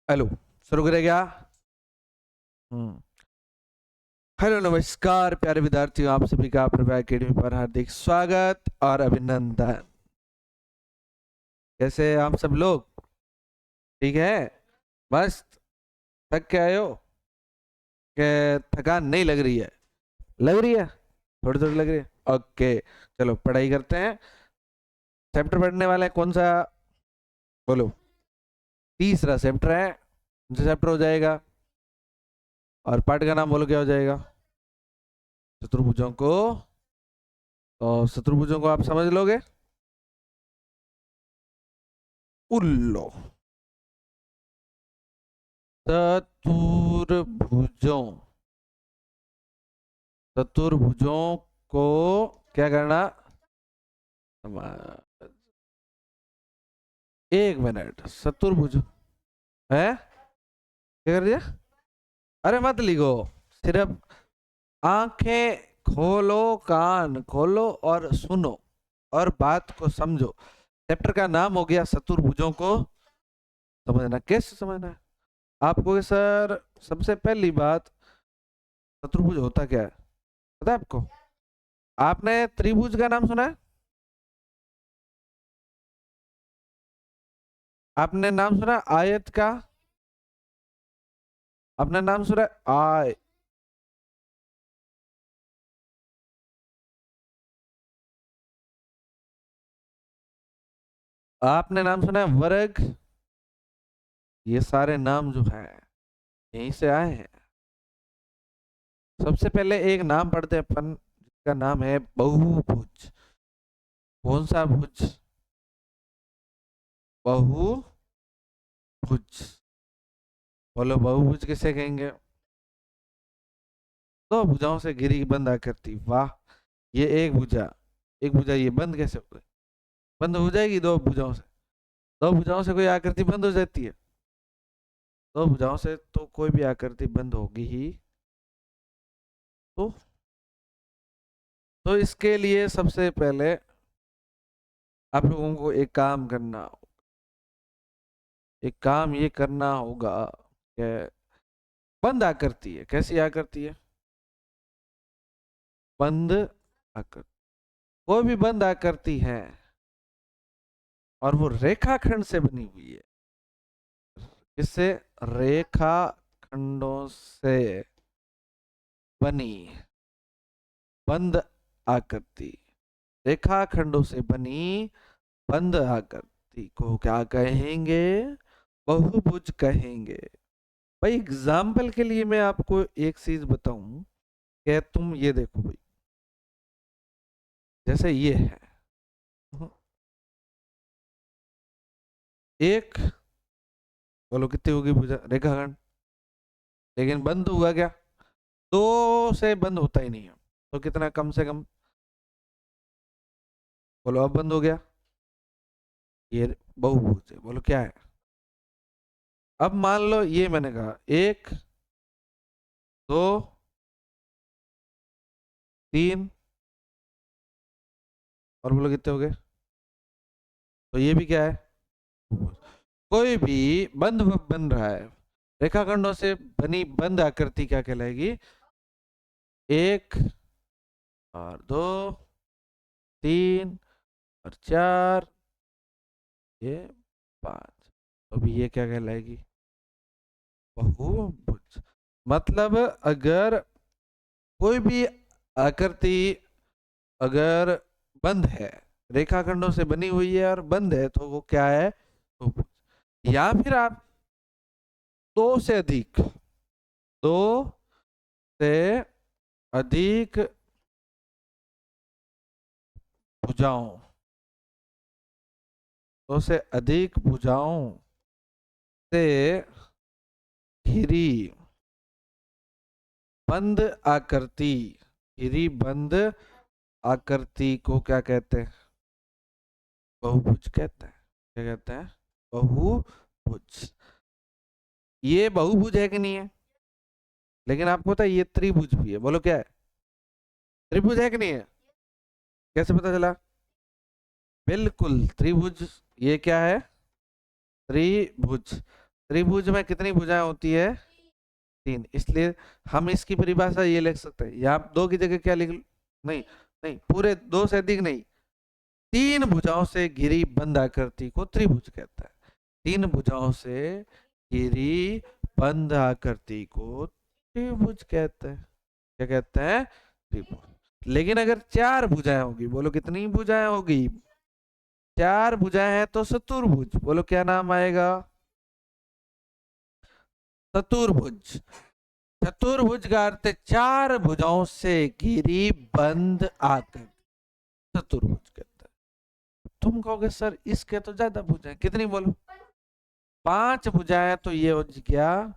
Hello. शुरू करें क्या? हम्म। हेलो, नमस्कार प्यारे विद्यार्थियों, आप सभी का प्रभा एकेडमी पर हार्दिक स्वागत और अभिनंदन। कैसे हैं आप सब लोग? ठीक है? मस्त। थक के आए हो? कि थकान नहीं लग रही है? लग रही है, थोड़ी थोड़ी लग रही है। ओके, चलो पढ़ाई करते हैं। चैप्टर पढ़ने वाले हैं कौन सा? बोलो। तीसरा चैप्टर है। कौन सा चैप्टर हो जाएगा? और पाठ का नाम बोलो, क्या हो जाएगा? चतुर्भुजों को। तो चतुर्भुजों को आप समझ लोगे? उल्लो। चतुर्भुजों। चतुर्भुजों को क्या करना? एक मिनट। चतुर्भुज है, क्या कर दिया? अरे मत लिखो, सिर्फ आंखें खोलो, कान खोलो और सुनो और बात को समझो। चैप्टर का नाम हो गया चतुर्भुजों को समझना। कैसे समझना है आपको? कि सर, सबसे पहली बात, चतुर्भुज होता क्या है पता है आपको? आपने त्रिभुज का नाम सुना है? आपने नाम सुना आयत का? आपने नाम सुना आय? आपने नाम सुना है वर्ग? ये सारे नाम जो है यहीं से आए हैं। सबसे पहले एक नाम पढ़ते हैं अपन, जिसका नाम है बहुभुज। कौन सा भुज? बहुभुज। बोलो, बहुभुज किसे कहेंगे? दो भुजाओं से घिरी बंद आकृति। वाह, ये एक भुजा। एक भुजा ये बंद कैसे हो गई? बंद हो जाएगी दो भुजाओं से? दो भुजाओं से कोई आकृति बंद हो जाती है? दो भुजाओं से तो कोई भी आकृति बंद होगी ही। तो इसके लिए सबसे पहले आप लोगों को एक काम करना, एक काम ये करना होगा कि बंद आकृति है। कैसी आकृति है? बंद आकृति। कोई भी बंद आकृति है और वो रेखाखंड से बनी हुई है। इससे रेखाखंडों से बनी बंद आकृति, रेखाखंडों से बनी बंद आकृति को क्या कहेंगे? बहुभुज कहेंगे। भाई एग्जाम्पल के लिए मैं आपको एक चीज बताऊं कि तुम ये देखो भाई, जैसे ये है एक, बोलो कितनी होगी भुजा रेखाखंड? लेकिन बंद हुआ क्या? दो से बंद होता ही नहीं है, तो कितना कम से कम? बोलो, अब बंद हो गया। ये बहुभुज है, बोलो क्या है? अब मान लो ये मैंने कहा एक, दो, तीन, और बोलो कितने हो गए? तो ये भी क्या है? कोई भी बंद बन रहा है, रेखाखंडों से बनी बंद आकृति क्या कहलाएगी? एक और दो, तीन और चार, ये पांच। तो भी ये क्या कहलाएगी? बहुभुज। मतलब अगर कोई भी आकृति अगर बंद है, रेखाखंडों से बनी हुई है और बंद है, तो वो क्या है? बहुभुज। या फिर आप दो से अधिक, दो से अधिक भुजाओं, दो से अधिक भुजाओं से घिरी बंद आकृति, घिरी बंद आकृति को क्या कहते हैं? बहुभुज कहते हैं। क्या कहते हैं? बहुभुज। ये बहुभुज है कि नहीं है? लेकिन आपको पता है ये त्रिभुज भी है। बोलो क्या है? त्रिभुज है कि नहीं है? कैसे पता चला? बिल्कुल त्रिभुज। ये क्या है? त्रिभुज। त्रिभुज में कितनी भुजाएं होती है? 3, इसलिए हम इसकी परिभाषा ये लिख सकते हैं, यहाँ 2 की जगह क्या लिख, नहीं नहीं, पूरे 2 से अधिक नहीं, 3 भुजाओं से घिरी बंद आकृति को त्रिभुज कहता है। 3 भुजाओं से घिरी बंद आकृति को त्रिभुज कहते हैं। क्या कहते हैं? त्रिभुज। लेकिन अगर 4 भुजाएं होगी, बोलो कितनी भुजाएं होगी? 4 भुजाएं हैं तो चतुर्भुज। बोलो क्या नाम आएगा? चतुर्भुज। चतुर्भुज का अर्थ 4 भुजाओं से घिरी बंद आकृति चतुर्भुज कहता है। तुम कहोगे सर इसके तो ज्यादा भुजाएं, कितनी बोलो? 5 भुजाएं, तो ये हो गया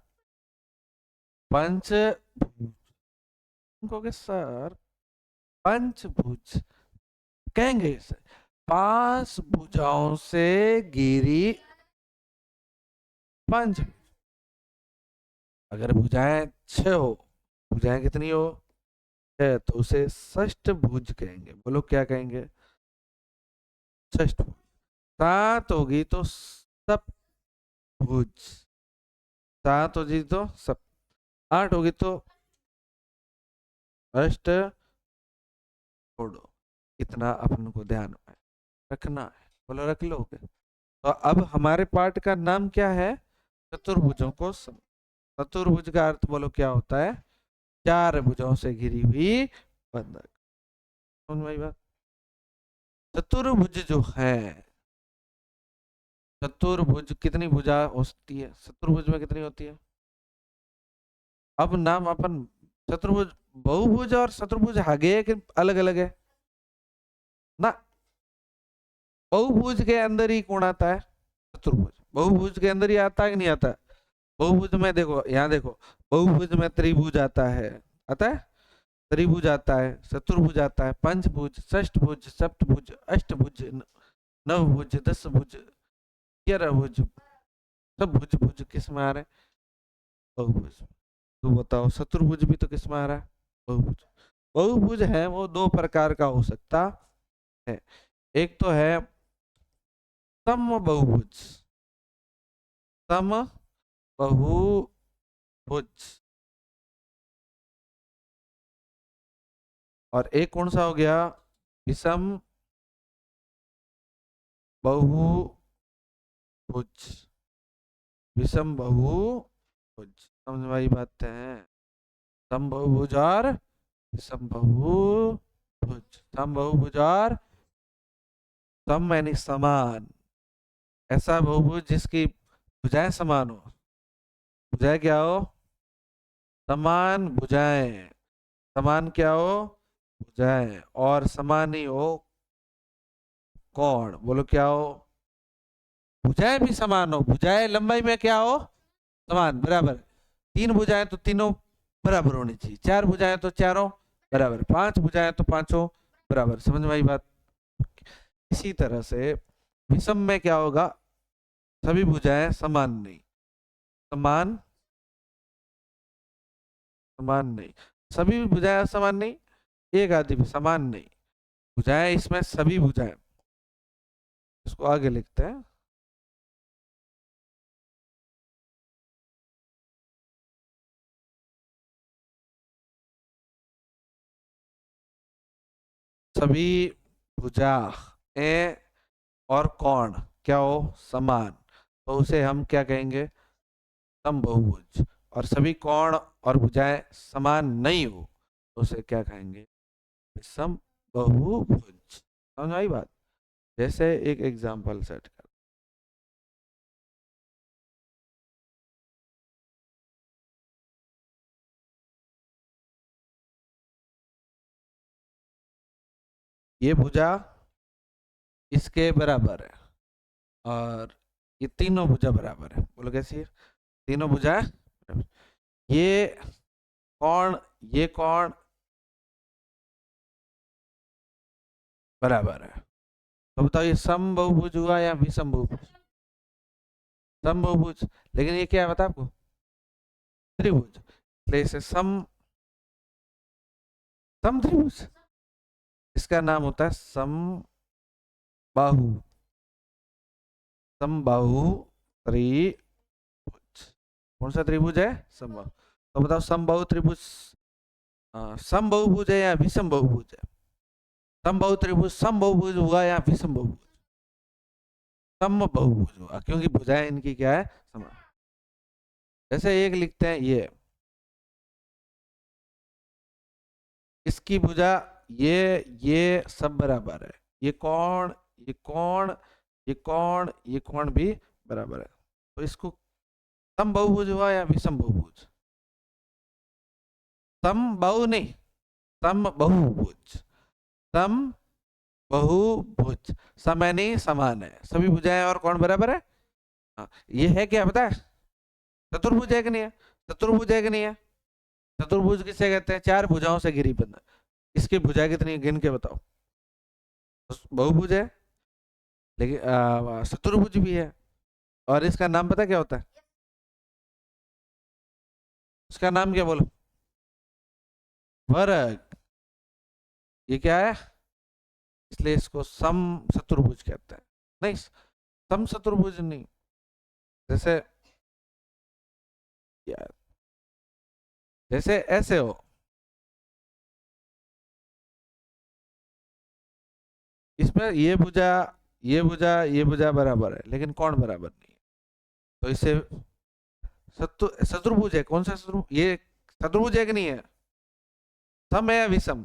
पंचभुज। तुम कहोगे सर पंचभुज, कहेंगे सर 5 भुजाओं से घिरी पंचभुज। अगर भुजाएं 6 हो, भुजाएं कितनी हो? 6, तो उसे षष्ठभुज कहेंगे। बोलो क्या कहेंगे? षष्ठभुज। 7 होगी तो सप्तभुज। 7 होगी तो 8 होगी तो अष्ट। छोड़ो, इतना अपन को ध्यान में रखना है। बोलो रख लोगे? तो अब हमारे पाठ का नाम क्या है? चतुर्भुजों को चतुर्भुज का अर्थ बोलो क्या होता है? 4 भुजाओं से घिरी हुई बंधक। समझ में आई बात? चतुर्भुज जो है, चतुर्भुज कितनी भुजा होती है? चतुर्भुज में कितनी होती है? अब नाम अपन चतुर्भुज, बहुभुज और चतुर्भुज आगे है कि अलग अलग है ना? बहुभुज के अंदर ही कौन आता है? चतुर्भुज। बहुभुज के अंदर ही आता है कि नहीं आता? बहुभुज में देखो, यहाँ देखो, बहुभुज में त्रिभुज आता है, आता है? त्रिभुज आता है, चतुर्भुज आता है, पंचभुज, षष्ठभुज, सप्तभुज, अष्टभुज, नवभुज, 10 भुज, 11 भुज, सब भुज भुज किस में आ रहे हैं? बहुभुज। तो बताओ चतुर्भुज भी तो किस में आ रहा है? बहुभुज। बहुभुज है वो 2 प्रकार का हो सकता है। एक तो है समबहुभुज, समबहुभुज, और एक कौन सा हो गया? विषम बहुभुज। विषम बहुभुज, समझ में आई बात है? समबहुभुज और विषम बहुभुज। समबहुभुज और सम यानी समान, ऐसा बहुभुज जिसकी भुजाएं समान हो। भुजाएं क्या हो? समान भुजाएं। समान क्या हो? भुजाएं। और समान ही हो कोण। बोलो क्या हो? भुजाएं भी समान हो। भुजाएं लंबाई में क्या हो? समान, बराबर। 3 भुजाएं तो तीनों बराबर होनी चाहिए। 4 भुजाएं तो चारों बराबर। 5 भुजाएं तो पांचों बराबर। समझ में आई बात? इसी तरह से विषम में क्या होगा? सभी भुजाएं समान नहीं, समान समान नहीं, सभी भुजाएं समान नहीं, एक आदि भी समान नहीं। भुजाएं इसमें सभी भुजाएं, इसको आगे लिखते हैं। सभी भुजा ए और कोण क्या हो? समान। तो उसे हम क्या कहेंगे? समबहुभुज। और सभी कोण और भुजाएं समान नहीं हो तो उसे क्या कहेंगे? समबहुभुज। समझ आई बात? जैसे एक एग्जांपल सेट कर, ये भुजा इसके बराबर है और ये तीनों भुजा बराबर है। बोलो कैसी है? तीनों भुजा बराबर। ये कोण, ये कोण बराबर है। तो बताओ ये समबहुभुज हुआ या विषमबहुभुज? समबहुभुज। लेकिन ये क्या है बता आपको? त्रिभुज। इसलिए इसे समत्रिभुज, इसका नाम होता है समबाहु। समबाहु त्रिभुज। कौन सा त्रिभुज है? समबाहु। तो बताओ समबाहु त्रिभुज समबाहुभुज है या विषम बहुभुज है? समबाहु त्रिभुज समबाहुभुज हुआ या विषम बहुभुज? समबाहुभुज हुआ, क्योंकि भुजाएं इनकी क्या है? समान। जैसे एक लिखते हैं इसकी भुजा ये सब बराबर है। ये कोण ये कोण ये कोण ये कोण भी बराबर है, तो इसको समबाहुभुज हुआ या विषम बहुभुज? समबाहु नहीं, समबाहुभुज। समबाहुभुज। सम है नहीं, समान है, सभी भुजाएं और कोण बराबर है। हाँ, ये है क्या पता है? चतुर्भुज है कि नहीं है? चतुर्भुज है कि नहीं है? चतुर्भुज किसे कहते हैं? चार भुजाओं से घिरी बंधन। इसकी भुजा कितनी है? गिन के बताओ। बहुभुज है, लेकिन चतुर्भुज भी है। और इसका नाम पता क्या होता है? इसका नाम क्या बोलो? वर्ग। ये क्या है? इसलिए इसको सम चतुर्भुज कहते हैं। नहीं, सम चतुर्भुज नहीं। जैसे यार, जैसे ऐसे हो, इसमें ये भुजा बराबर है, लेकिन कौन बराबर नहीं है? तो इसे चतुर्भुज है। कौन सा चतुर्भुज? ये चतुर्भुज है कि नहीं है? सम है या विषम?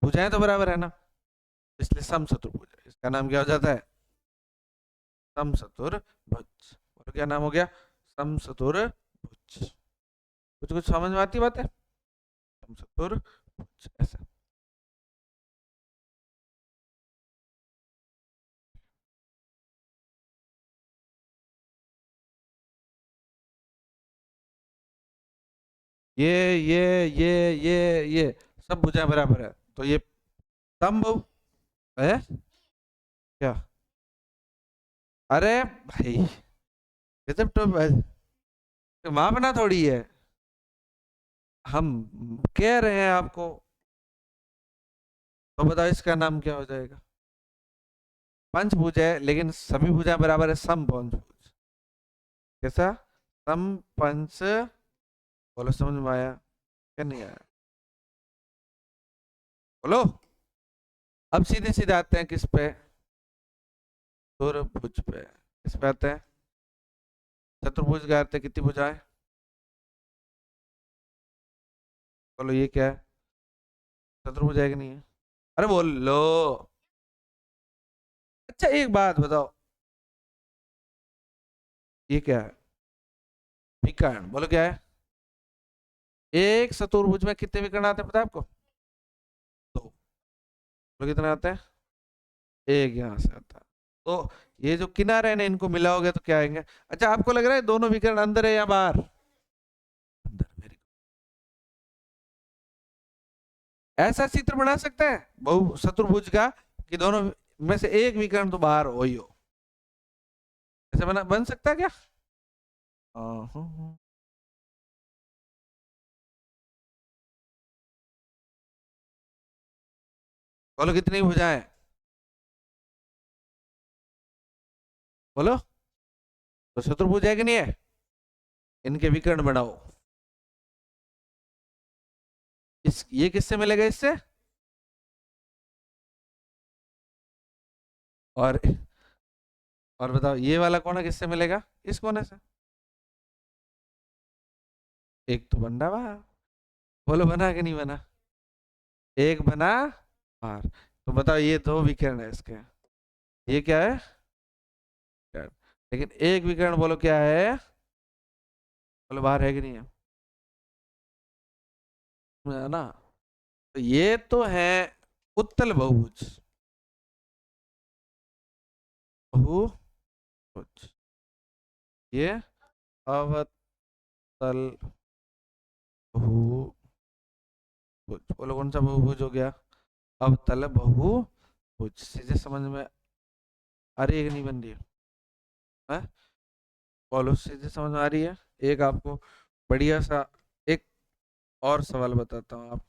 भुजाएं तो बराबर है ना, इसलिए सम चतुर्भुज है। इसका नाम क्या हो जाता है? सम चतुर्भुज। और क्या नाम हो गया? सम चतुर्भुज। कुछ कुछ समझ में आती बात है? सम चतुर्भुज ऐसा। ये सब भुजाएं बराबर है, तो ये समबाहु है क्या? अरे भाई, ये तो मापना थोड़ी है, हम कह रहे हैं आपको। तो बताओ इसका नाम क्या हो जाएगा? पंचभुज है, लेकिन सभी भुजा बराबर है, सम पंचभुज। कैसा? सम पंच। बोलो, समझ में आया क्या नहीं आया? बोलो। अब सीधे सीधे आते हैं किस पे? चतुर्भुज पे। किस पे आते हैं? चतुर्भुज का अर्थ है कितनी भुजाएं? बोलो, ये क्या है? चतुर्भुज है कि नहीं है? अरे बोलो। अच्छा, एक बात बताओ, ये क्या है? विकर्ण। बोलो क्या है? एक चतुर्भुज में कितने विकर्ण आते हैं पता है आपको? दो। बोलो कितने आते हैं? एक यहाँ से आता है। तो ये जो किनारे हैं ना, इनको मिलाओगे तो क्या आएंगे? अच्छा, आपको लग रहा है दोनों विकर्ण अंदर है या बाहर? अंदर। Very good. ऐसा चित्र बना सकते हैं बहु चतुर्भुज का कि दोनों में से एक विकर्ण तो बाहर हो ही हो। ऐसा बन सकता है क्या? हाँ। बोलो कितनी भुजाएं? बोलो। तो चतुर्भुज है कि नहीं है? इनके विकर्ण बनाओ। ये किससे मिलेगा? इससे। और और बताओ, ये वाला कोना किससे मिलेगा? इस कोने से। एक तो बन रहा बाहर। बोलो, बना कि नहीं बना? एक बना बाहर। तो बताओ, ये दो विकर्ण है इसके। ये क्या है? विकर्ण। लेकिन एक विकर्ण बोलो क्या है? बोलो बाहर है कि नहीं है? है ना? तो ये तो है उत्तल बहुभुज। बहुभुज। ये अवतल बहुभुज। बोलो कौन सा बहुभुज हो गया? अवतल बहुभुज। सीधे समझ में आ रही है कि नहीं बन रही है? हाँ? बोलो, सीधे समझ में आ रही है? एक आपको बढ़िया सा एक और सवाल बताता हूँ, आप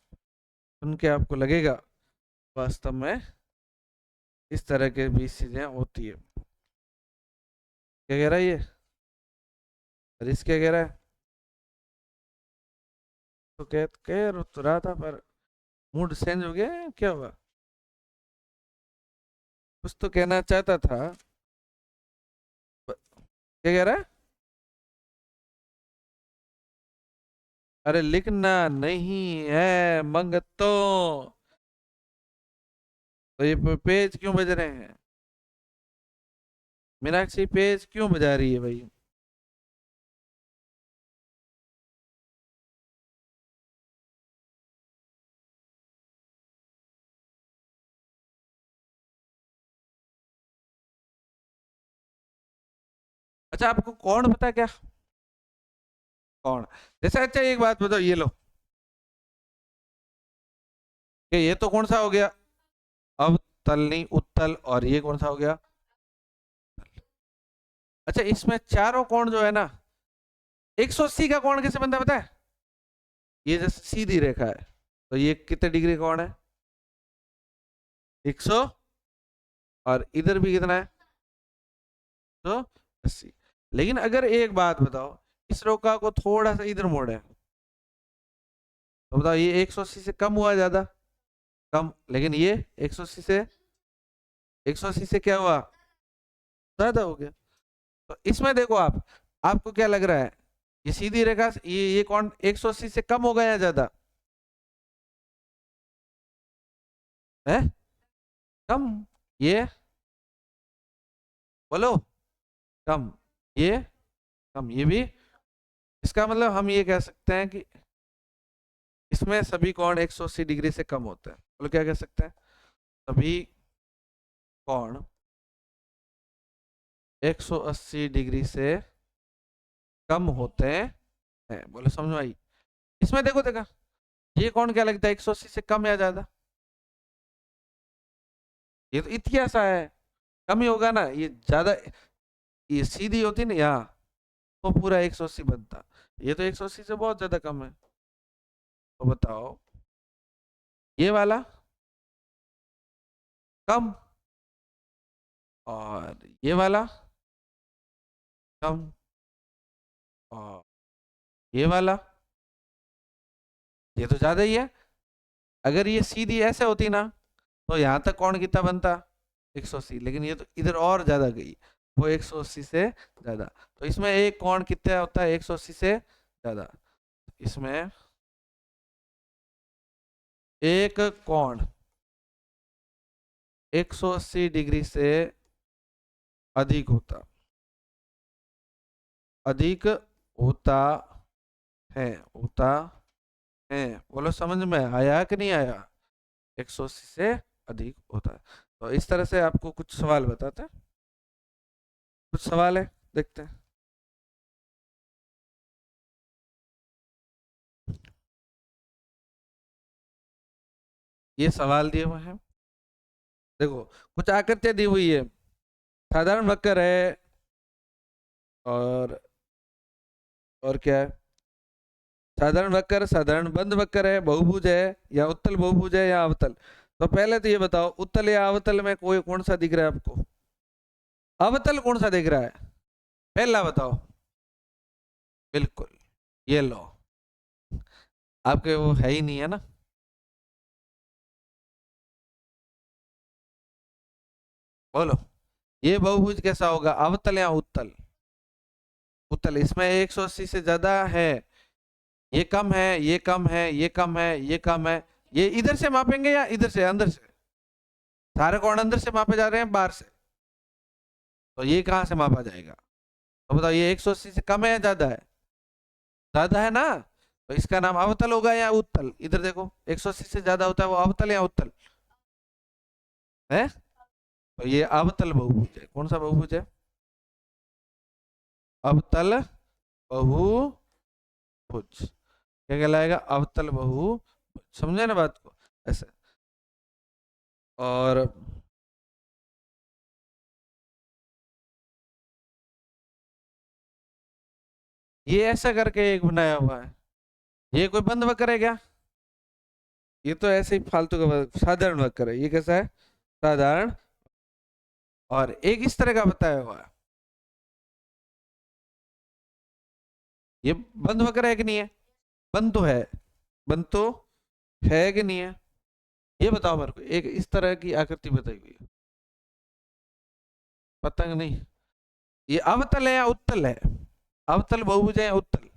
सुन के आपको लगेगा वास्तव में इस तरह के भी चीजें होती है। क्या कह रहा है ये? रिस क्या कह रहा है? तो कह तो रहा था, पर मूड चेंज हो गया, क्या हुआ? कुछ तो कहना चाहता था। क्या कह रहा है? अरे लिखना नहीं है मंगतो। तो ये पेज क्यों बज रहे हैं? मीनाक्षी पेज क्यों बजा रही है भाई? अच्छा, आपको कौन पता क्या? कौन? जैसे अच्छा एक बात बताओ, ये लो, कि ये तो कौन सा हो गया? अवतल नहीं, उत्तल। और ये कौन सा हो गया? अच्छा, इसमें चारों कोण जो है ना, 180 का कोण कैसे बनता है पता है? ये जैसे सीधी रेखा है, तो ये कितने डिग्री कोण है? 100। और इधर भी कितना है? 180। लेकिन अगर एक बात बताओ, इस रेखा को थोड़ा सा इधर मोड़ है, तो बताओ ये 180 से कम हुआ ज्यादा? कम। लेकिन ये 180 से, 180 से क्या हुआ? ज्यादा हो गया। तो इसमें देखो आप, आपको क्या लग रहा है? ये सीधी रेखा, ये कौन 180 से कम होगा या ज्यादा है? कम। ये बोलो। कम। ये कम। ये भी। इसका मतलब हम ये कह सकते हैं कि इसमें सभी कोण 180 डिग्री से कम होते हैं। बोलो क्या कह सकते हैं? सभी कोण 180 डिग्री से कम होते हैं। बोले समझ में आई? इसमें देखो देखा, ये कौन क्या लगता है, 180 से कम या ज्यादा? ये तो इतिहास है, कम ही होगा ना ये, ज्यादा। ये सीधी होती ना यहाँ, तो पूरा 180 बनता। ये तो 180 से बहुत ज्यादा कम है। तो बताओ, ये वाला कम, और ये वाला कम, और ये वाला, ये तो ज्यादा ही है। अगर ये सीधी ऐसे होती ना, तो यहाँ तक कौन कितना बनता? 180। लेकिन ये तो इधर और ज्यादा गई, वो 180 से ज्यादा। तो इसमें एक कोण कितना होता है 180 से ज्यादा? इसमें एक कोण 180 डिग्री से अधिक होता, अधिक होता होता है। बोलो समझ में आया कि नहीं आया? 180 से अधिक होता है। तो इस तरह से आपको कुछ सवाल बताते हैं। कुछ सवाल है, देखते हैं। ये सवाल दिए हुए हैं, देखो कुछ आकृतियां दी हुई है। साधारण वक्र है, और क्या है? साधारण वक्र, साधारण बंद वक्र है, बहुभुज है, या उत्तल बहुभुज है, या अवतल। तो पहले तो ये बताओ, उत्तल या अवतल में कोई कौन सा दिख रहा है आपको? अवतल कौन सा दिख रहा है? पहला बताओ। बिल्कुल, ये लो। आपके वो है ही नहीं है ना? बोलो, ये बहुभुज कैसा होगा, अवतल या उत्तल? उत्तल। इसमें 180 से ज्यादा है, ये कम है, ये कम है, ये कम है, ये कम है। ये इधर से मापेंगे या इधर से, अंदर से? सारे कोण अंदर से मापे जा रहे हैं, बाहर से। तो ये कहाँ से मापा जाएगा? तो बताओ, ये 180 से कम है या ज्यादा है? ज्यादा है ना? तो इसका नाम अवतल होगा या उत्तल? इधर देखो, 180 से ज्यादा होता है वो अवतल या उत्तल है? तो ये अवतल बहुभुज है। कौन सा बहुभुज है? अवतल बहुभुज। क्या कहलाएगा? अवतल बहुभुज। समझे ना बात को? ऐसे। और ये ऐसा करके एक बनाया हुआ है, ये कोई बंद वक्र है क्या? ये तो ऐसे ही फालतू का साधारण वक्र है। ये कैसा है? साधारण। और एक इस तरह का बताया हुआ है, ये बंद वक्र है कि नहीं है? बंद तो है, बंद तो है कि नहीं है? ये बताओ मेरे को, एक इस तरह की आकृति बताई हुई है, पतंग नहीं, ये अवतल है या उत्तल है? अवतल बहुभुज है या उत्तल?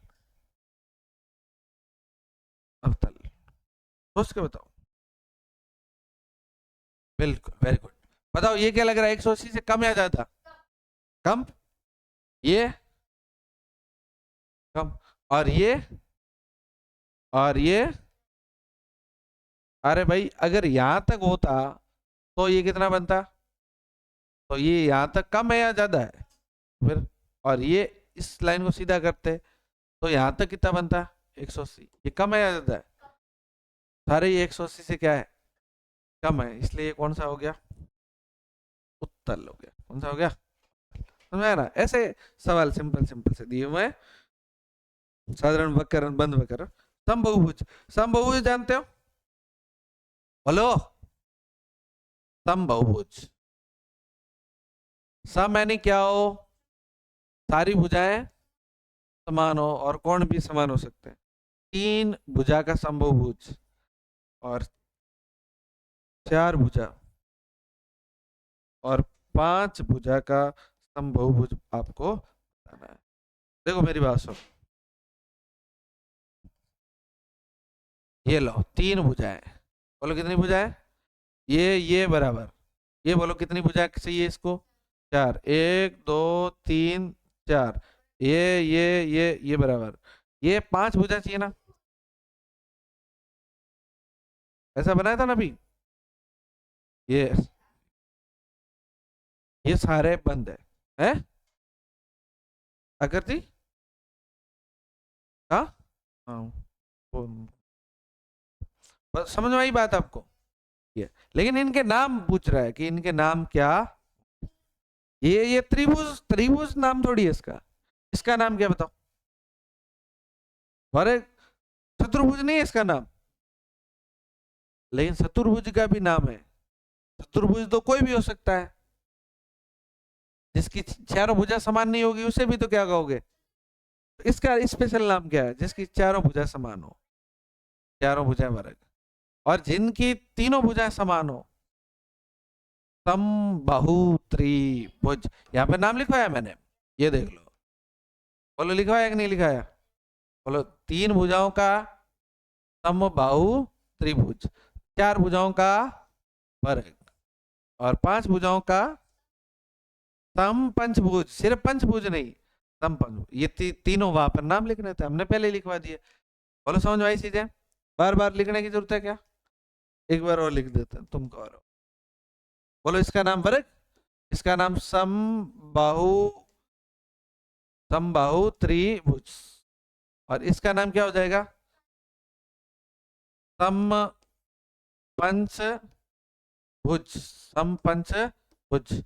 अवतल, सोच के बताओ। बिल्कुल, वेरी गुड। बताओ ये क्या लग रहा है, 180 से कम या ज्यादा? कम। ये कम। और ये, और ये, अरे भाई अगर यहां तक होता तो ये कितना बनता? तो ये यहां तक कम है या ज्यादा है? फिर, और ये इस लाइन को सीधा करते तो यहां तक कितना बनता? 180। ये कम है या ज्यादा है? सारे ये 180 से क्या है, कम है, इसलिए ये कौन सा हो गया? उत्तल हो गया। कौन सा हो गया? समझ आया ना? ऐसे सवाल सिंपल सिंपल से दिए हुए हैं, साधारण वक्रण, बंद वक्र। समबहुभुज, समबहुभुज जानते हो? बोलो। समबहुभुज, सम यानी क्या हो? सारी भुजाएं समान हो और कोण भी समान हो सकते हैं। 3 भुजा का समबहुभुज और 4 भुजा और 5 भुजा का समबहुभुज आपको बताना है। देखो मेरी बात सुनो, ये लो 3 भुजाएं, बोलो कितनी भुजाएं? ये बराबर, ये बोलो कितनी भुजा चाहिए इसको? 4, 1 2 3 4। ये बराबर, ये 5 भुजा चाहिए ना? ऐसा बनाया था ना अभी? ये सारे बंद है, हैं? आकृति, हाँ हाँ, बस समझ में आई बात आपको? ये लेकिन इनके नाम पूछ रहा है कि इनके नाम क्या? ये त्रिभुज, त्रिभुज नाम थोड़ी है इसका। इसका नाम क्या बताओ? अरे चतुर्भुज नहीं है इसका नाम, लेकिन चतुर्भुज का भी नाम है। चतुर्भुज तो कोई भी हो सकता है, जिसकी चारों भुजा समान नहीं होगी उसे भी तो क्या कहोगे? इसका स्पेशल नाम क्या है? जिसकी चारों भुजा समान हो, चारों भुजा वर्ग, और जिनकी तीनों भुजा समान हो। समबाहु त्रिभुज, यहाँ पे नाम लिखवाया मैंने, ये देख लो। बोलो लिखवाया कि नहीं लिखाया? बोलो 3 भुजाओं का समबाहु त्रिभुज, 4 भुजाओं का वर्ग और 5 भुजाओं का सम पंचभुज। सिर्फ पंचभुज नहीं, सम पंचभुज। ये तीनों वहां पर नाम लिखने थे, हमने पहले लिखवा दिए। बोलो समझ में आई चीजें? बार बार लिखने की जरूरत है क्या? एक बार और लिख देते हैं, तुम कहो। बोलो इसका नाम वर्ग, इसका नाम समबाहु, समबाहु त्रिभुज, और इसका नाम क्या हो जाएगा? सम पंच भुज, सम पंच भुज।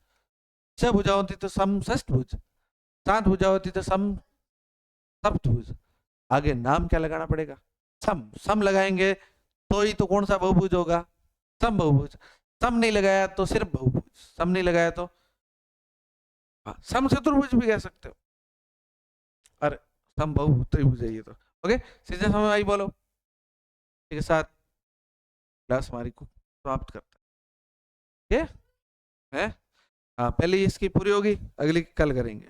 6 भुजा होती तो सम षष्ठ भुज, 7 भुजा होती तो सम सप्तभुज। आगे नाम क्या लगाना पड़ेगा? सम, सम लगाएंगे तो ही तो कौन सा बहुभुज होगा? सम बहुभुज। सम नहीं लगाया तो सिर्फ बहुभुज, सम नहीं लगाया तो सम चतुर्भुज भी कह सकते हो। अरे सम बहु त्रिभुज है ये तो। ओके, सीधे समझ आई? बोलो के साथ क्लास हमारी को समाप्त करते हैं। है हाँ, पहले इसकी पूरी होगी, अगली कल करेंगे।